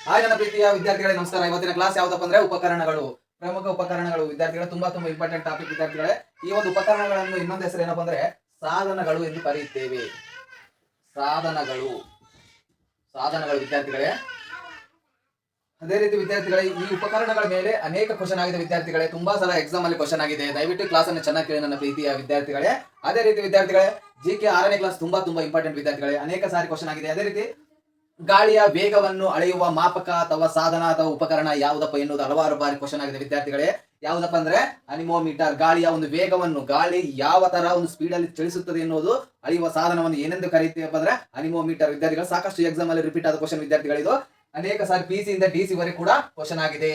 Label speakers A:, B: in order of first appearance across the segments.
A: Hi ನನ್ನ ಪ್ರೀತಿಯ ವಿದ್ಯಾರ್ಥಿಗಳೇ ನಮಸ್ಕಾರ. ಇವತ್ತಿನ ಕ್ಲಾಸ್ ಯಾವ್ದಪ್ಪ ಅಂದ್ರೆ ಉಪಕರಣಗಳು, ಪ್ರಮುಖ ಉಪಕರಣಗಳು. ವಿದ್ಯಾರ್ಥಿಗಳು ತುಂಬಾ ಇಂಪಾರ್ಟೆಂಟ್ ಟಾಪಿಕ್ ವಿದ್ಯಾರ್ಥಿಗಳೇ. ಈ ಒಂದು ಉಪಕರಣಗಳನ್ನು ಇನ್ನೊಂದು ಹೆಸರು ಏನಪ್ಪ ಅಂದ್ರೆ ಸಾಧನಗಳು ಎಂದು ಕರೆಯುತ್ತೇವೆ. ಸಾಧನಗಳು ವಿದ್ಯಾರ್ಥಿಗಳೇ. ಅದೇ ರೀತಿ ವಿದ್ಯಾರ್ಥಿಗಳೇ, ಈ ಉಪಕರಣಗಳ ಮೇಲೆ ಅನೇಕ ಕ್ವಶನ್ ಆಗಿದೆ ವಿದ್ಯಾರ್ಥಿಗಳೇ. ತುಂಬಾ ಸಲ ಎಕ್ಸಾಮ್ ಅಲ್ಲಿ ಕ್ವಶನ್ ಆಗಿದೆ. ದಯವಿಟ್ಟು ಕ್ಲಾಸ್ ಅನ್ನು ಚೆನ್ನಾಗಿ ಕೇಳಿ ನನ್ನ ಪ್ರೀತಿಯ ವಿದ್ಯಾರ್ಥಿಗಳೇ. ಅದೇ ರೀತಿ ವಿದ್ಯಾರ್ಥಿಗಳೇ, GK 6ನೇ ಕ್ಲಾಸ್ ತುಂಬಾ ಇಂಪಾರ್ಟೆಂಟ್ ವಿದ್ಯಾರ್ಥಿಗಳೇ. ಅನೇಕ ಸಾರಿ ಕ್ವಶನ್ ಆಗಿದೆ. ಅದೇ ರೀತಿ ಗಾಳಿಯ ವೇಗವನ್ನು ಅಳೆಯುವ ಮಾಪಕ ಅಥವಾ ಸಾಧನ ಅಥವಾ ಉಪಕರಣ ಯಾವುದಪ್ಪ ಎನ್ನುವುದು ಹಲವಾರು ಬಾರಿ ಕ್ವಶನ್ ಆಗಿದೆ ವಿದ್ಯಾರ್ಥಿಗಳೇ. ಯಾವುದಪ್ಪ ಅಂದ್ರೆ ಅನಿಮೋಮೀಟರ್. ಗಾಳಿಯ ಒಂದು ವೇಗವನ್ನು, ಗಾಳಿ ಯಾವ ತರ ಒಂದು ಸ್ಪೀಡ್ ಅಲ್ಲಿ ಚಲಿಸುತ್ತದೆ ಎನ್ನುವುದು ಅಳೆಯುವ ಸಾಧನವನ್ನು ಏನೆಂದು ಕರೀತೀವಪ್ಪ ಅಂದ್ರೆ ಅನಿಮೋಮೀಟರ್. ವಿದ್ಯಾರ್ಥಿಗಳು ಸಾಕಷ್ಟು ಎಕ್ಸಾಮ್ ಅಲ್ಲಿ ರಿಪೀಟ್ ಆದ ಕ್ವಶನ್ ವಿದ್ಯಾರ್ಥಿಗಳಿದು. ಅನೇಕ ಸಾರಿ PC ಇಂದ DC ವರೆಗೆ ಕೂಡ ಕ್ವಶನ್ ಆಗಿದೆ.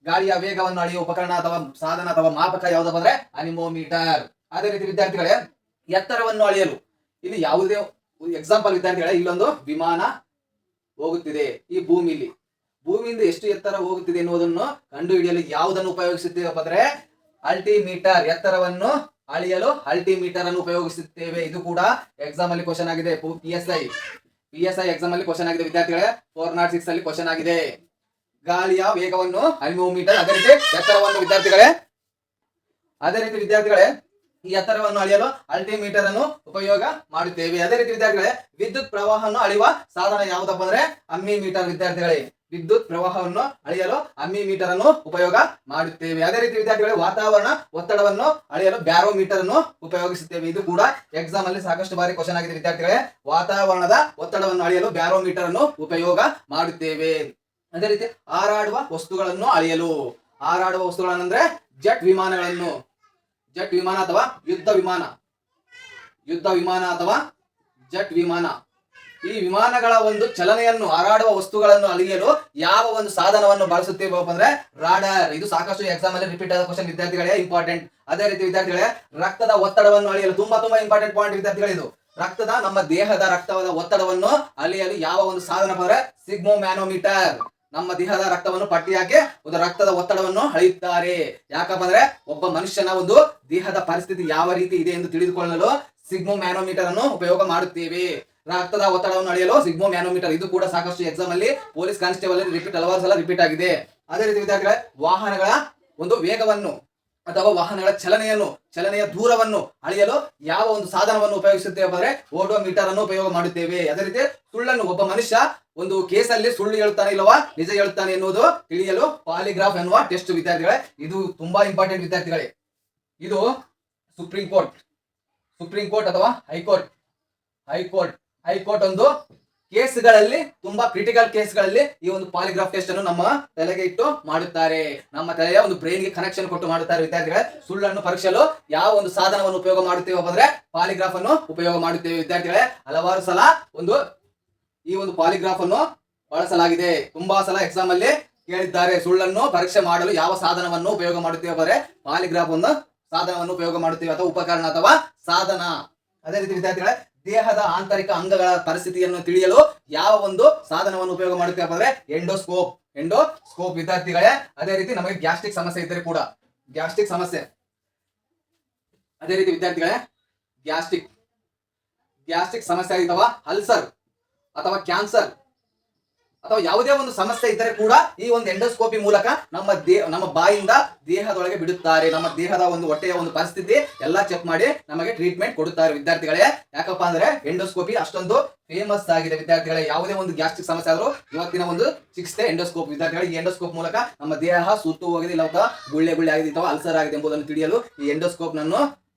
A: ಗಾಳಿಯ ವೇಗವನ್ನು ಅಳೆಯುವ ಉಪಕರಣ ಅಥವಾ ಸಾಧನ ಅಥವಾ ಮಾಪಕ ಯಾವುದಪ್ಪ ಅಂದ್ರೆ ಅನಿಮೋಮೀಟರ್. ಅದೇ ರೀತಿ ವಿದ್ಯಾರ್ಥಿಗಳೇ, ಎತ್ತರವನ್ನು ಅಳೆಯಲು ಇಲ್ಲಿ ಯಾವುದೇ ಎಕ್ಸಾಂಪಲ್ ವಿದ್ಯಾರ್ಥಿಗಳೇ, ಇಲ್ಲೊಂದು ವಿಮಾನ ಹೋಗುತ್ತಿದೆ. ಈ ಭೂಮಿಯಿಂದ ಎಷ್ಟು ಎತ್ತರ ಹೋಗುತ್ತಿದೆ ಎನ್ನುವುದನ್ನು ಕಂಡುಹಿಡಿಯಲು ಯಾವುದನ್ನು ಉಪಯೋಗಿಸುತ್ತೇವಪ್ಪ ಅಂದ್ರೆ ಅಲ್ಟಿಮೀಟರ್. ಎತ್ತರವನ್ನು ಅಳೆಯಲು ಅಲ್ಟಿಮೀಟರ್ ಅನ್ನು ಉಪಯೋಗಿಸುತ್ತೇವೆ. ಇದು ಕೂಡ ಎಕ್ಸಾಮ್ ಅಲ್ಲಿ ಕ್ವಶನ್ ಆಗಿದೆ. PSI ಎಕ್ಸಾಮ್ ಅಲ್ಲಿ ಕ್ವಶನ್ ಆಗಿದೆ ವಿದ್ಯಾರ್ಥಿಗಳೇ. 406 ಅಲ್ಲಿ ಕ್ವಶನ್ ಆಗಿದೆ. ಗಾಳಿಯ ವೇಗವನ್ನು ಅನಿಮೋಮೀಟರ್, ಅದೇ ರೀತಿ ಎತ್ತರವನ್ನು ವಿದ್ಯಾರ್ಥಿಗಳೇ. ಈ ಎತ್ತರವನ್ನು ಅಳೆಯಲು ಅಲ್ಟಿಮೀಟರ್ ಅನ್ನು ಉಪಯೋಗ ಮಾಡುತ್ತೇವೆ. ಅದೇ ರೀತಿ ವಿದ್ಯಾರ್ಥಿಗಳೇ, ವಿದ್ಯುತ್ ಪ್ರವಾಹವನ್ನು ಅಳೆಯುವ ಸಾಧನ ಯಾವುದಪ್ಪ ಅಂದ್ರೆ ಅಮ್ಮಿಮೀಟರ್ ವಿದ್ಯಾರ್ಥಿಗಳೇ. ವಿದ್ಯುತ್ ಪ್ರವಾಹವನ್ನು ಅಳೆಯಲು ಅಮ್ಮಿಮೀಟರ್ ಅನ್ನು ಉಪಯೋಗ ಮಾಡುತ್ತೇವೆ. ಅದೇ ರೀತಿ ವಿದ್ಯಾರ್ಥಿಗಳೇ, ವಾತಾವರಣ ಒತ್ತಡವನ್ನು ಅಳೆಯಲು ಬ್ಯಾರೋಮೀಟರ್ ಅನ್ನು ಉಪಯೋಗಿಸುತ್ತೇವೆ. ಇದು ಕೂಡ ಎಕ್ಸಾಮ್ ಅಲ್ಲಿ ಸಾಕಷ್ಟು ಬಾರಿ ಕ್ವಶನ್ ಆಗಿದೆ ವಿದ್ಯಾರ್ಥಿಗಳೇ. ವಾತಾವರಣದ ಒತ್ತಡವನ್ನು ಅಳೆಯಲು ಬ್ಯಾರೋಮೀಟರ್ ಅನ್ನು ಉಪಯೋಗ ಮಾಡುತ್ತೇವೆ. ಅದೇ ರೀತಿ ಹಾರಾಡುವ ವಸ್ತುಗಳನ್ನು ಅಳೆಯಲು, ಹಾರಾಡುವ ವಸ್ತುಗಳನ್ನಂದ್ರೆ ಜೆಟ್ ವಿಮಾನ ಅಥವಾ ಯುದ್ಧ ವಿಮಾನ ಅಥವಾ ಜೆಟ್ ವಿಮಾನ. ಈ ವಿಮಾನಗಳ ಒಂದು ಚಲನೆಯನ್ನು, ಹಾರಾಡುವ ವಸ್ತುಗಳನ್ನು ಅಳೆಯಲು ಯಾವ ಒಂದು ಸಾಧನವನ್ನು ಬಳಸುತ್ತೇವೆ ಅಂದ್ರೆ ರಾಡಾರ್. ಇದು ಸಾಕಷ್ಟು ಎಕ್ಸಾಮ್ ಅಲ್ಲಿ ರಿಪೀಟ್ ಆದ ಕ್ವಶನ್ ವಿದ್ಯಾರ್ಥಿಗಳೇ, ಇಂಪಾರ್ಟೆಂಟ್. ಅದೇ ರೀತಿ ವಿದ್ಯಾರ್ಥಿಗಳೇ, ರಕ್ತದ ಒತ್ತಡವನ್ನು ಅಳೆಯಲು ತುಂಬಾ ಇಂಪಾರ್ಟೆಂಟ್ ಪಾಯಿಂಟ್ ವಿದ್ಯಾರ್ಥಿಗಳು. ಇದು ನಮ್ಮ ದೇಹದ ರಕ್ತದ ಒತ್ತಡವನ್ನು ಅಳೆಯಲು ಯಾವ ಒಂದು ಸಾಧನ ಅಂದ್ರೆ ಸಿಗ್ಮೋಮ್ಯಾನೋಮೀಟರ್. ನಮ್ಮ ದೇಹದ ರಕ್ತವನ್ನು ಪಟ್ಟಿ ಹಾಕಿ ಒಂದು ರಕ್ತದ ಒತ್ತಡವನ್ನು ಅಳೆಯುತ್ತಾರೆ. ಯಾಕಪ್ಪ ಅಂದ್ರೆ ಒಬ್ಬ ಮನುಷ್ಯನ ಒಂದು ದೇಹದ ಪರಿಸ್ಥಿತಿ ಯಾವ ರೀತಿ ಇದೆ ಎಂದು ತಿಳಿದುಕೊಳ್ಳಲು ಸಿಗ್ಮೋಮ್ಯಾನೋಮೀಟರ್ ಅನ್ನು ಉಪಯೋಗ ಮಾಡುತ್ತೇವೆ. ರಕ್ತದ ಒತ್ತಡವನ್ನು ಅಳೆಯಲು ಸಿಗ್ಮೋಮ್ಯಾನೋಮೀಟರ್. ಇದು ಕೂಡ ಸಾಕಷ್ಟು ಎಕ್ಸಾಮ್ ಅಲ್ಲಿ ಪೊಲೀಸ್ ಕಾನ್ಸ್ಟೇಬಲ್ ಅಲ್ಲಿ ಹಲವಾರು ಸಲ ರಿಪೀಟ್ ಆಗಿದೆ. ಅದೇ ರೀತಿ ವಿದ್ಯಾರ್ಥಿಗಳೇ, ವಾಹನಗಳ ಒಂದು ವೇಗವನ್ನು ಅಥವಾ ವಾಹನಗಳ ಚಲನೆಯ ದೂರವನ್ನು ಅಳೆಯಲು ಯಾವ ಒಂದು ಸಾಧನವನ್ನು ಉಪಯೋಗಿಸುತ್ತೇವೆ ಅಂದ್ರೆ ಓಡೋಮೀಟರ್ ಅನ್ನು ಉಪಯೋಗ ಮಾಡುತ್ತೇವೆ. ಅದೇ ರೀತಿ ಸುಳ್ಳನ್ನು, ಒಬ್ಬ ಮನುಷ್ಯ ಒಂದು ಕೇಸಲ್ಲಿ ಸುಳ್ಳು ಹೇಳ್ತಾನೆ ಇಲ್ಲವಾ ನಿಜ ಹೇಳ್ತಾನೆ ಎನ್ನುವುದು ತಿಳಿಯಲು ಪಾಲಿಗ್ರಾಫ್ ಎನ್ನುವ ಟೆಸ್ಟ್ ವಿದ್ಯಾರ್ಥಿಗಳೇ. ಇದು ತುಂಬಾ ಇಂಪಾರ್ಟೆಂಟ್ ವಿದ್ಯಾರ್ಥಿಗಳೇ. ಇದು ಸುಪ್ರೀಂ ಕೋರ್ಟ್ ಅಥವಾ ಹೈಕೋರ್ಟ್ ಒಂದು ಕೇಸ್ಗಳಲ್ಲಿ, ತುಂಬಾ ಕ್ರಿಟಿಕಲ್ ಕೇಸ್ಗಳಲ್ಲಿ ಈ ಒಂದು ಪಾಲಿಗ್ರಾಫ್ ಟೆಸ್ಟ್ ಅನ್ನು ನಮ್ಮ ತಲೆಗೆ ಇಟ್ಟು ಮಾಡುತ್ತಾರೆ. ನಮ್ಮ ತಲೆಯ ಒಂದು ಬ್ರೈನ್ ಗೆ ಕನೆಕ್ಷನ್ ಕೊಟ್ಟು ಮಾಡುತ್ತಾರೆ ವಿದ್ಯಾರ್ಥಿಗಳೇ. ಸುಳ್ಳನ್ನು ಪರೀಕ್ಷಿಸಲು ಯಾವ ಒಂದು ಸಾಧನವನ್ನು ಉಪಯೋಗ ಮಾಡುತ್ತೇವೆ ಅಂದ್ರೆ ಪಾಲಿಗ್ರಾಫ್ ಅನ್ನು ಉಪಯೋಗ ಮಾಡುತ್ತೇವೆ ವಿದ್ಯಾರ್ಥಿಗಳೇ. ಹಲವಾರು ಸಲ ಈ ಒಂದು ಪಾಲಿಗ್ರಾಫ್ ಅನ್ನು ಬಳಸಲಾಗಿದೆ. ತುಂಬಾ ಸಲ ಎಕ್ಸಾಮ್ ಅಲ್ಲಿ ಕೇಳಿದ್ದಾರೆ. ಸುಳ್ಳನ್ನು ಪರೀಕ್ಷೆ ಮಾಡಲು ಯಾವ ಸಾಧನವನ್ನು ಉಪಯೋಗ ಮಾಡುತ್ತೇವೆ ಅಂದ್ರೆ ಪಾಲಿಗ್ರಾಫ್ ಒಂದು ಸಾಧನವನ್ನು ಉಪಯೋಗ ಮಾಡುತ್ತೇವೆ ಅಥವಾ ಉಪಕರಣ ಅಥವಾ ಸಾಧನ. ಅದೇ ರೀತಿ ವಿದ್ಯಾರ್ಥಿಗಳೇ, ದೇಹದ ಆಂತರಿಕ ಅಂಗಗಳ ಪರಿಸ್ಥಿತಿಯನ್ನು ತಿಳಿಯಲು ಯಾವ ಒಂದು ಸಾಧನವನ್ನು ಉಪಯೋಗ ಮಾಡುತ್ತೇವೆ ಅಂದ್ರೆ ಎಂಡೋಸ್ಕೋಪ್ ವಿದ್ಯಾರ್ಥಿಗಳೇ. ಅದೇ ರೀತಿ ನಮಗೆ ಗ್ಯಾಸ್ಟ್ರಿಕ್ ಸಮಸ್ಯೆ ಇದ್ದರೆ ಕೂಡ ಅದೇ ರೀತಿ ವಿದ್ಯಾರ್ಥಿಗಳೇ, ಗ್ಯಾಸ್ಟ್ರಿಕ್ ಸಮಸ್ಯೆ ಆಗಿರುವ ಅಲ್ಸರ್ ಅಥವಾ ಕ್ಯಾನ್ಸರ್ ಅಥವಾ ಯಾವುದೇ ಒಂದು ಸಮಸ್ಯೆ ಇದ್ದರೆ ಕೂಡ ಈ ಒಂದು ಎಂಡೋಸ್ಕೋಪಿ ಮೂಲಕ ನಮ್ಮ ಬಾಯಿಂದ ದೇಹದೊಳಗೆ ಬಿಡುತ್ತಾರೆ. ನಮ್ಮ ದೇಹದ ಒಂದು ಹೊಟ್ಟೆಯ ಒಂದು ಪರಿಸ್ಥಿತಿ ಎಲ್ಲ ಚೆಕ್ ಮಾಡಿ ನಮಗೆ ಟ್ರೀಟ್ಮೆಂಟ್ ಕೊಡುತ್ತಾರೆ ವಿದ್ಯಾರ್ಥಿಗಳೇ. ಯಾಕಪ್ಪ ಅಂದ್ರೆ ಎಂಡೋಸ್ಕೋಪಿ ಅಷ್ಟೊಂದು ಫೇಮಸ್ ಆಗಿದೆ ವಿದ್ಯಾರ್ಥಿಗಳೇ. ಯಾವುದೇ ಒಂದು ಗ್ಯಾಸ್ಟ್ರಿಕ್ ಸಮಸ್ಯೆ ಆದ್ರೂ ಇವತ್ತಿನ ಒಂದು ಚಿಕಿತ್ಸೆ ಎಂಡೋಸ್ಕೋಪ್ ವಿದ್ಯಾರ್ಥಿಗಳೇ. ಈ ಎಂಡೋಸ್ಕೋಪ್ ಮೂಲಕ ನಮ್ಮ ದೇಹ ಸುತ್ತು ಹೋಗಿದೆ, ಇಲ್ಲ ಗುಳ್ಳೆ ಆಗಿದೆ ಅಥವಾ ಅಲ್ಸರ್ ಆಗಿದೆ ಎಂಬುದನ್ನು ತಿಳಿಯಲು ಈ ಎಂಡೋಸ್ಕೋಪ್ ನನ್ನು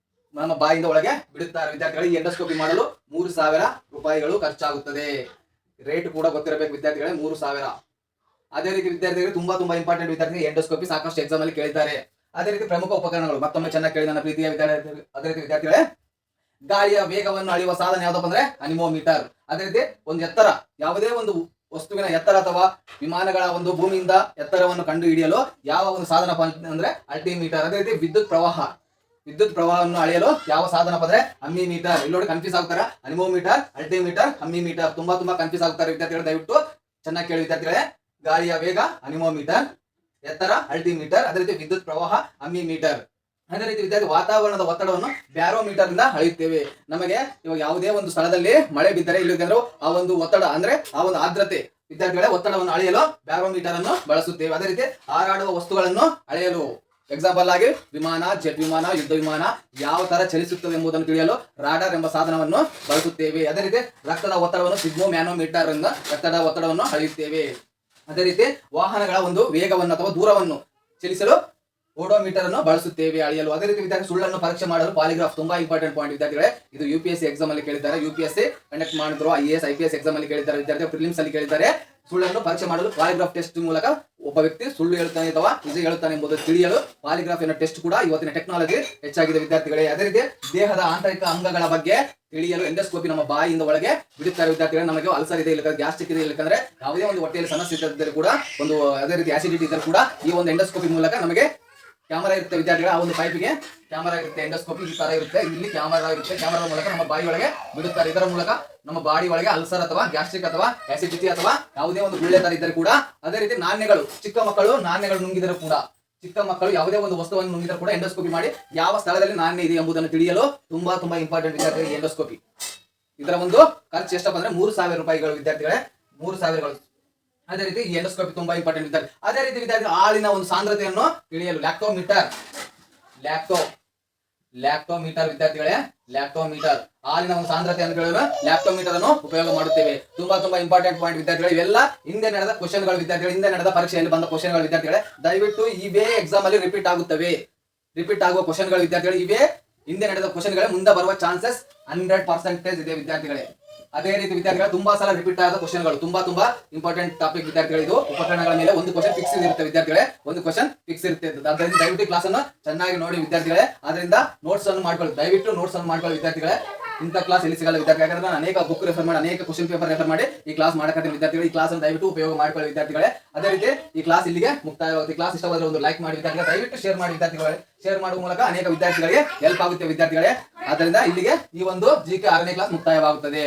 A: ನಮ್ಮ ಬಾಯಿಂದ ಒಳಗೆ ಬಿಡುತ್ತಾರೆ ವಿದ್ಯಾರ್ಥಿಗಳು. ಈ ಎಂಡೋಸ್ಕೋಪಿ ಮಾಡಲು 3,000 ರೂಪಾಯಿಗಳು ಖರ್ಚಾಗುತ್ತದೆ. ರೇಟ್ ಕೂಡ ಗೊತ್ತಿರಬೇಕು ವಿದ್ಯಾರ್ಥಿಗಳೇ, 3,000. ಅದೇ ರೀತಿ ವಿದ್ಯಾರ್ಥಿಗಳು ತುಂಬಾ ಇಂಪಾರ್ಟೆಂಟ್ ವಿದ್ಯಾರ್ಥಿಗಳು. ಎಂಡೋಸ್ಕೋಪಿ ಸಾಕಷ್ಟು ಎಕ್ಸಾಮ್ ಅಲ್ಲಿ ಕೇಳಿದ್ದಾರೆ. ಅದೇ ರೀತಿ ಪ್ರಮುಖ ಉಪಕರಣಗಳು ಮತ್ತೊಮ್ಮೆ ಚೆನ್ನಾಗಿ ಕೇಳಿ ನನ್ನ ಪ್ರೀತಿಯ ವಿದ್ಯಾರ್ಥಿಗಳು. ಅದೇ ರೀತಿ ವಿದ್ಯಾರ್ಥಿಗಳೇ, ಗಾಳಿಯ ವೇಗವನ್ನು ಅಳೆಯುವ ಸಾಧನ ಯಾವ್ದಪ್ಪ ಅಂದ್ರೆ ಅನಿಮೋಮೀಟರ್. ಅದೇ ರೀತಿ ಒಂದು ಎತ್ತರ, ಯಾವುದೇ ಒಂದು ವಸ್ತುವಿನ ಎತ್ತರ ಅಥವಾ ವಿಮಾನಗಳ ಒಂದು ಭೂಮಿಯಿಂದ ಎತ್ತರವನ್ನು ಕಂಡು ಹಿಡಿಯಲು ಯಾವ ಒಂದು ಸಾಧನ ಅಂದ್ರೆ ಅಲ್ಟಿಮೀಟರ್. ಅದೇ ರೀತಿ ವಿದ್ಯುತ್ ಪ್ರವಾಹವನ್ನು ಅಳೆಯಲು ಯಾವ ಸಾಧನ ಅಂದ್ರೆ ಅಮ್ಮಿಮೀಟರ್. ಇಲ್ಲಿ ನೋಡಿ ಕನ್ಫ್ಯೂಸ್ ಆಗ್ತಾರೆ. ಅನಿಮೋಮೀಟರ್, ಅಲ್ಟಿಮೀಟರ್, ಅಮ್ಮಿಮೀಟರ್ ತುಂಬಾ ಕನ್ಫ್ಯೂಸ್ ಆಗ್ತಾರೆ ವಿದ್ಯಾರ್ಥಿಗಳು. ದಯವಿಟ್ಟು ಚೆನ್ನಾಗಿ ಕೇಳಿ ವಿದ್ಯಾರ್ಥಿಗಳೇ. ಗಾಳಿಯ ವೇಗ ಅನಿಮೋಮೀಟರ್, ಎತ್ತರ ಅಲ್ಟಿಮೀಟರ್, ಅದೇ ರೀತಿ ವಿದ್ಯುತ್ ಪ್ರವಾಹ ಅಮ್ಮಿಮೀಟರ್. ಅದೇ ರೀತಿ ವಿದ್ಯಾರ್ಥಿ ವಾತಾವರಣದ ಒತ್ತಡವನ್ನು ಬ್ಯಾರೋಮೀಟರ್ ಇಂದ ಅಳೆಯುತ್ತೇವೆ. ನಮಗೆ ಇವಾಗ ಯಾವುದೇ ಒಂದು ಸ್ಥಳದಲ್ಲಿ ಮಳೆ ಬಿದ್ದರೆ ಇಲ್ಲಿ ಆ ಒಂದು ಒತ್ತಡ ಅಂದ್ರೆ ಆ ಒಂದು ಆರ್ದ್ರತೆ ವಿದ್ಯಾರ್ಥಿಗಳೇ ಒತ್ತಡವನ್ನು ಅಳೆಯಲು ಬ್ಯಾರೋಮೀಟರ್ ಅನ್ನು ಬಳಸುತ್ತೇವೆ. ಅದೇ ರೀತಿ ಹಾರಾಡುವ ವಸ್ತುಗಳನ್ನು ಅಳೆಯಲು ಎಕ್ಸಾಂಪಲ್ ಆಗಿ ವಿಮಾನ, ಜೆಟ್ ವಿಮಾನ, ಯುದ್ಧ ವಿಮಾನ ಯಾವ ತರ ಚಲಿಸುತ್ತದೆ ಎಂಬುದನ್ನು ತಿಳಿಯಲು ರಾಡಾರ್ ಎಂಬ ಸಾಧನವನ್ನು ಬಳಸುತ್ತೇವೆ. ಅದೇ ರೀತಿ ರಕ್ತದ ಒತ್ತಡವನ್ನು ಸಿಗ್ಮೋ ಮ್ಯಾನೋಮೀಟರ್ ಇಂದ ರಕ್ತದ ಒತ್ತಡವನ್ನು ಅಳೆಯುತ್ತೇವೆ. ಅದೇ ರೀತಿ ವಾಹನಗಳ ಒಂದು ವೇಗವನ್ನು ಅಥವಾ ದೂರವನ್ನು ಚಲಿಸಲು ಓಡೋಮೀಟರ್ ಅನ್ನು ಬಳಸುತ್ತೇವೆ ಅಳೆಯಲು. ಅದೇ ರೀತಿ ವಿದ್ಯಾರ್ಥಿ ಸುಳ್ಳನ್ನು ಪರೀಕ್ಷೆ ಮಾಡಲು ಪಾಲಿಗ್ರಾಫ್ ತುಂಬಾ ಇಂಪಾರ್ಟೆಂಟ್ ಪಾಯಿಂಟ್ ವಿದ್ಯಾರ್ಥಿಗಳೇ. ಇದು UPSC ಎಕ್ಸಾಮ್ ಅಲ್ಲಿ ಕೇಳಿದ್ದಾರೆ. UPSC ಕಂಡಕ್ಟ್ ಮಾಡಿದ್ರು, IAS IPS ಎಕ್ಸಾಮ್ ಅಲ್ಲಿ ಕೇಳಿದ್ದಾರೆ ವಿದ್ಯಾರ್ಥಿ. ಪ್ರಿಲಿಮ್ಸ್ ಅಲ್ಲಿ ಕೇಳಿದ್ದಾರೆ. ಸುಳ್ಳನ್ನು ಪರೀಕ್ಷೆ ಮಾಡಲು ಪಾಲಿಗ್ರಾಫ್ ಟೆಸ್ಟ್ ಮೂಲಕ ಒಬ್ಬ ವ್ಯಕ್ತಿ ಸುಳ್ಳು ಹೇಳ್ತಾನೆ ಅಥವಾ ನಿಜ ಹೇಳ್ತಾನೆ ಎಂಬುದು ತಿಳಿಯಲು ಪಾಲಿಗ್ರಾಫ್ ಎನ್ನುವ ಟೆಸ್ಟ್ ಕೂಡ ಇವತ್ತಿನ ಟೆಕ್ನಾಲಜಿ ಹೆಚ್ಚಾಗಿದೆ ವಿದ್ಯಾರ್ಥಿಗಳೇ. ಅದೇ ರೀತಿ ದೇಹದ ಆಂತರಿಕ ಅಂಗಗಳ ಬಗ್ಗೆ ತಿಳಿಯಲು ಎಂಡೋಸ್ಕೋಪಿ ನಮ್ಮ ಬಾಯಿಯಿಂದ ಒಳಗೆ ಬಿಡುತ್ತಾರೆ ವಿದ್ಯಾರ್ಥಿಗಳೇ. ನಮಗೆ ಅಲ್ಸರ್ ಇದೆ, ಇಲ್ಲ ಗ್ಯಾಸ್ಟ್ರಿಕ್ ಇದೆ, ಇಲ್ಲಕಂದ್ರೆ ಯಾವುದೇ ಒಂದು ಹೊಟ್ಟೆಯಲ್ಲಿ ಸಮಸ್ಯೆ ಇದ್ದರೆ ಕೂಡ, ಒಂದು ಅದೇ ರೀತಿ ಆಸಿಡಿಟಿ ಇದ್ದರೆ ಕೂಡ ಈ ಒಂದು ಎಂಡೋಸ್ಕೋಪಿ ಮೂಲಕ ನಮಗೆ ಕ್ಯಾಮರಾ ಇರುತ್ತೆ ವಿದ್ಯಾರ್ಥಿಗಳ. ಆ ಒಂದು ಪೈಪಿಗೆ ಕ್ಯಾಮರಾ ಇರುತ್ತೆ, ಎಂಡೋಸ್ಕೋಪಿ ಈ ತರ ಇರುತ್ತೆ, ಇಲ್ಲಿ ಕ್ಯಾಮರಾ ಇರುತ್ತೆ. ಕ್ಯಾಮರಾ ಮೂಲಕ ನಮ್ಮ ಬಾಯಿ ಒಳಗೆ ಬಿಡುತ್ತಾರೆ. ಇದರ ಮೂಲಕ ನಮ್ಮ ಬಾಡಿ ಒಳಗೆ ಅಲ್ಸರ್ ಅಥವಾ ಗ್ಯಾಸ್ಟ್ರಿಕ್ ಅಥವಾ ಆಸಿಡಿಟಿ ಅಥವಾ ಯಾವುದೇ ಒಂದು ಗುಳ್ಳೆ ತರ ಇದ್ದರೆ ಕೂಡ, ಅದೇ ರೀತಿ ನಾಣ್ಯಗಳು, ಚಿಕ್ಕ ಮಕ್ಕಳು ನಾಣ್ಯಗಳು ನುಂಗಿದರೂ ಕೂಡ, ಚಿಕ್ಕ ಮಕ್ಕಳು ಯಾವುದೇ ಒಂದು ವಸ್ತುವನ್ನು ನುಂಗಿದರೂ ಕೂಡ ಎಂಡೋಸ್ಕೋಪಿ ಮಾಡಿ ಯಾವ ಸ್ಥಳದಲ್ಲಿ ನಾಣ್ಯ ಇದೆ ಎಂಬುದನ್ನು ತಿಳಿಯಲು ತುಂಬಾ ಇಂಪಾರ್ಟೆಂಟ್ ವಿದ್ಯಾರ್ಥಿಗಳಿಗೆ ಎಂಡೋಸ್ಕೋಪಿ. ಇದರ ಒಂದು ಖರ್ಚು ಎಷ್ಟಪ್ಪ ಅಂದ್ರೆ 3,000 ರೂಪಾಯಿಗಳು ವಿದ್ಯಾರ್ಥಿಗಳೇ, 3,000ಗಳು. ಅದೇ ರೀತಿ ಈ ಎಂಡೋಸ್ಕೋಪಿ ತುಂಬಾ ಇಂಪಾರ್ಟೆಂಟ್ ವಿದ್ಯಾರ್ಥಿ. ಅದೇ ರೀತಿ ವಿದ್ಯಾರ್ಥಿ ಹಾಲಿನ ಒಂದು ಸಾಂದ್ರತೆಯನ್ನು ತಿಳಿಯಲು ಲ್ಯಾಕ್ಟೋಮೀಟರ್ ವಿದ್ಯಾರ್ಥಿಗಳೇ, ಲ್ಯಾಕ್ಟೋಮೀಟರ್ ಹಾಲಿನ ಒಂದು ಸಾಂದ್ರತೆಯನ್ನು ತಿಳಿಯಲು ಲ್ಯಾಕ್ಟೋಮೀಟರ್ ಅನ್ನು ಉಪಯೋಗ ಮಾಡುತ್ತೇವೆ. ತುಂಬಾ ಇಂಪಾರ್ಟೆಂಟ್ ಪಾಯಿಂಟ್ ವಿದ್ಯಾರ್ಥಿಗಳು. ಇವೆಲ್ಲ ಹಿಂದೆ ನಡೆದ ಕ್ವಶನ್ಗಳು ವಿದ್ಯಾರ್ಥಿಗಳು, ಹಿಂದೆ ನಡೆದ ಪರೀಕ್ಷೆಯಲ್ಲಿ ಬಂದ ಕ್ವಶನ್ಗಳು ವಿದ್ಯಾರ್ಥಿಗಳೇ. ದಯವಿಟ್ಟು ಇವೇ ಎಕ್ಸಾಮ್ ಅಲ್ಲಿ ರಿಪೀಟ್ ಆಗುವ ಕ್ವಶನ್ಗಳು ವಿದ್ಯಾರ್ಥಿಗಳು. ಇವೇ ಹಿಂದೆ ನಡೆದ ಕ್ವಶನ್ಗಳೇ ಮುಂದೆ ಬರುವ ಚಾನ್ಸಸ್ 100% ಇದೆ ವಿದ್ಯಾರ್ಥಿಗಳೇ. ಅದೇ ರೀತಿ ವಿದ್ಯಾರ್ಥಿಗಳು ತುಂಬಾ ಸಲ ರಿಪೀಟ್ ಆದ ಕ್ವಶನ್ಗಳು, ತುಂಬಾ ಇಂಪಾರ್ಟೆಂಟ್ ಟಾಪಿಕ್ ವಿದ್ಯಾರ್ಥಿಗಳು. ಇದು ಉಪಕರಣಗಳ ಮೇಲೆ ಒಂದು ಕ್ವಶನ್ ಫಿಕ್ಸ್ ಇರುತ್ತೆ ವಿದ್ಯಾರ್ಥಿಗಳೇ, ಒಂದು ಕ್ವಶನ್ ಫಿಕ್ಸ್ ಇರುತ್ತೆ. ಅದರಿಂದ ದಯವಿಟ್ಟು ಕ್ಲಾಸ್ ಅನ್ನು ಚೆನ್ನಾಗಿ ನೋಡಿ ವಿದ್ಯಾರ್ಥಿಗಳೇ. ಅದರಿಂದ ನೋಟ್ಸ್ ಅನ್ನು ಮಾಡ್ಕೊಳ್ಳಿ, ದಯವಿಟ್ಟು ನೋಟ್ಸ್ ಅನ್ನು ಮಾಡ್ಕೊಳ್ಳಿ ವಿದ್ಯಾರ್ಥಿಗಳೇ. ಇಂಥ ಕ್ಲಾಸ್ ಎಲ್ಲಿ ಸಿಗಲ್ಲ ವಿದ್ಯಾರ್ಥಿ, ಯಾಕಂದ್ರೆ ನಾನು ಅನೇಕ ಬುಕ್ ರೆಫರ್ ಮಾಡಿ, ಅನೇಕ ಕ್ವಶನ್ ಪೇಪರ್ ರೆಫರ್ ಮಾಡಿ ಈ ಕ್ಲಾಸ್ ಮಾಡಕತ್ತೀನಿ ವಿದ್ಯಾರ್ಥಿಗಳು. ಈ ಕ್ಲಾಸ್ ಅನ್ನು ದಯವಿಟ್ಟು ಉಪಯೋಗ ಮಾಡ್ಕೊಳ್ಳಿ ವಿದ್ಯಾರ್ಥಿಗಳೇ. ಅದೇ ರೀತಿ ಈ ಕ್ಲಾಸ್ ಇಲ್ಲಿಗೆ ಮುಕ್ತಾಯವಾಗುತ್ತೆ. ಕ್ಲಾಸ್ ಇಷ್ಟವಾದರೆ ಒಂದು ಲೈಕ್ ಮಾಡಿ ವಿದ್ಯಾರ್ಥಿಗಳೇ, ದಯವಿಟ್ಟು ಶೇರ್ ಮಾಡಿ ವಿದ್ಯಾರ್ಥಿಗಳೇ. ಶೇರ್ ಮಾಡುವ ಮೂಲಕ ಅನೇಕ ವಿದ್ಯಾರ್ಥಿಗಳಿಗೆ ಹೆಲ್ಪ್ ಆಗುತ್ತೆ ವಿದ್ಯಾರ್ಥಿಗಳೇ. ಆದ್ದರಿಂದ ಇಲ್ಲಿಗೆ ಈ ಒಂದು GK 6ನೇ ಕ್ಲಾಸ್ ಮುಕ್ತಾಯವಾಗುತ್ತದೆ.